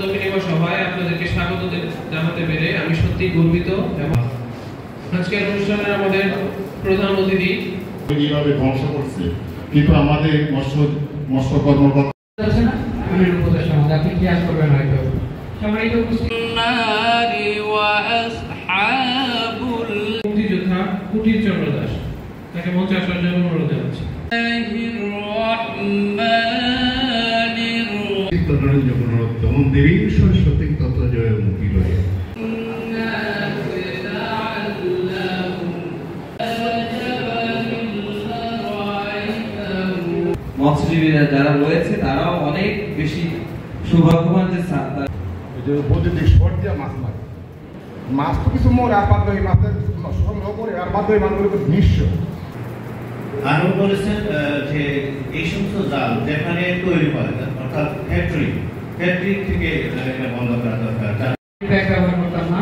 সভায় আপনাদেরকে স্বাগত জানাতে পেরে আমি সত্যি গর্বিত। এবং আজকের অনুষ্ঠানে আমাদের প্রধান অতিথি এইভাবে ধ্বংস করছে, কিন্তু আমাদের মৎস্য কর্মকর্তা আপনি খেয়াল করবেন হয়তো মুক্তিযোদ্ধা কুটির চন্দ্র দাস, তাকে মঞ্চে আসার জন্য অনুরোধ জানাচ্ছি। মৎস্যজীবীরা যারা রয়েছে তারাও অনেক বেশি সৌভাগ্যবান যে বৈদ্যুতিক শর্ট দিয়ে মাছ মারে, মাছ তো কিছু মরে আর বাধ্য মাছের সংগ্রহ করে আর বাধ্য মানুষের উপর নিঃস্ব। আরও বলেছেন যে এই সমস্ত জাল যেখানে তৈরি হয় অর্থাৎ ফ্যাক্টরি থেকে এটা বন্ধ করা দরকার। ব্যাগ ব্যবহার করতাম না,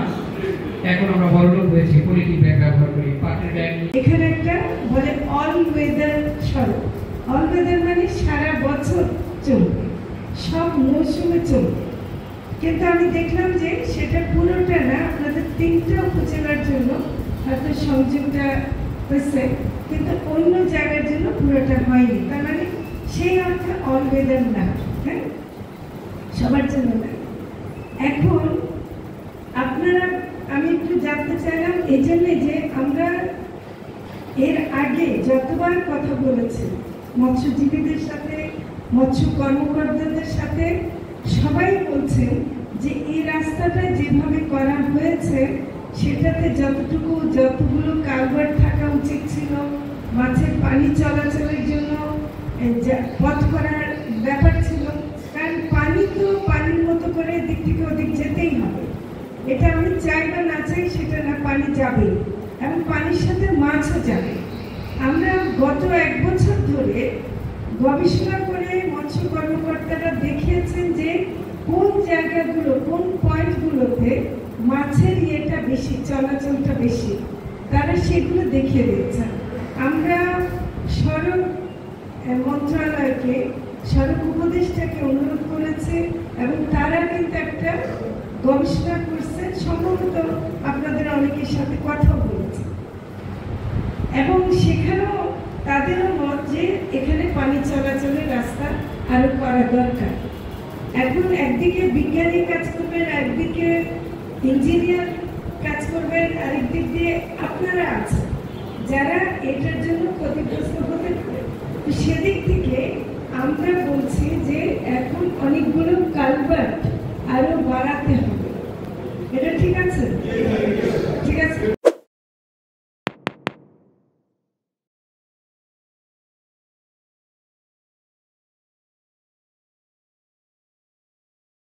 এখন আমরা বড়লোক হয়েছি, পলিথিন ব্যাগ ব্যবহার করি, পাটের ব্যাগ। এখানে একটা বলে অল ওয়েদার সড়ক। অল ওয়েদার মানে সারা বছর চলবে, সব মৌসুমে চলবে। কিন্তু আমি দেখলাম যে সেটা পুরোটা না, আপনাদের 3টা উপজেলার জন্য হয়তো সংযোগটা হয়েছে, কিন্তু অন্য জায়গার জন্য পুরোটা হয়নি। তার মানে সেই অর্থে অল ওয়েদার না, হ্যাঁ, সবার জন্য না। এখন আপনারা, আমি একটু জানতে চাইলাম এই জন্যে যে আমরা এর আগে যতবার কথা বলেছি মৎস্যজীবীদের সাথে, মৎস্য কর্মকর্তাদের সাথে, সবাই বলছেন যে এই রাস্তাটা যেভাবে করা হয়েছে সেটাতে যতগুলো কালভার্ট থাকা উচিত ছিল, মাছের পানি চলাচলের জন্য পথ করার ব্যাপার ছিল, কারণ পানি তো পানির মতো করে এদিক থেকে ওদিক যেতেই হবে। এটা আমি চাই বা না চাই সেটা না, পানি যাবে এবং পানির সাথে মাছও যাবে। আমরা গত 1 বছর ধরে গবেষণা করে মৎস্য কর্মকর্তারা দেখিয়েছেন যে কোন জায়গাগুলো, কোন পয়েন্টগুলোতে মাছের ইয়েটা বেশি, চলাচলটা বেশি, তারা সেগুলো দেখিয়ে দিচ্ছেন। আমরা সড়ক মন্ত্রণালয়কে, সড়ক উপদেষ্টাকে অনুরোধ করেছে এবং তারা কিন্তু একটা গবেষণা করছেন, সম্ভবত আপনাদের অনেকের সাথে কথা বলেছে এবং সেখানেও তাদেরও মত যে এখানে পানি চলাচলের রাস্তা আরো করা দরকার। এখন একদিকে বিজ্ঞানী কাজ করবেন, একদিকে ইঞ্জিনিয়ার কাজ করবেন, আরেক দিক দিয়ে আপনারা আছেন যারা এটার জন্য ক্ষতিগ্রস্ত হতে পারে। তো সেদিক থেকে আমরা বলছি যে এখন অনেকগুলো কালভার্ট আরো বাড়াতে হবে। এটা ঠিক আছে?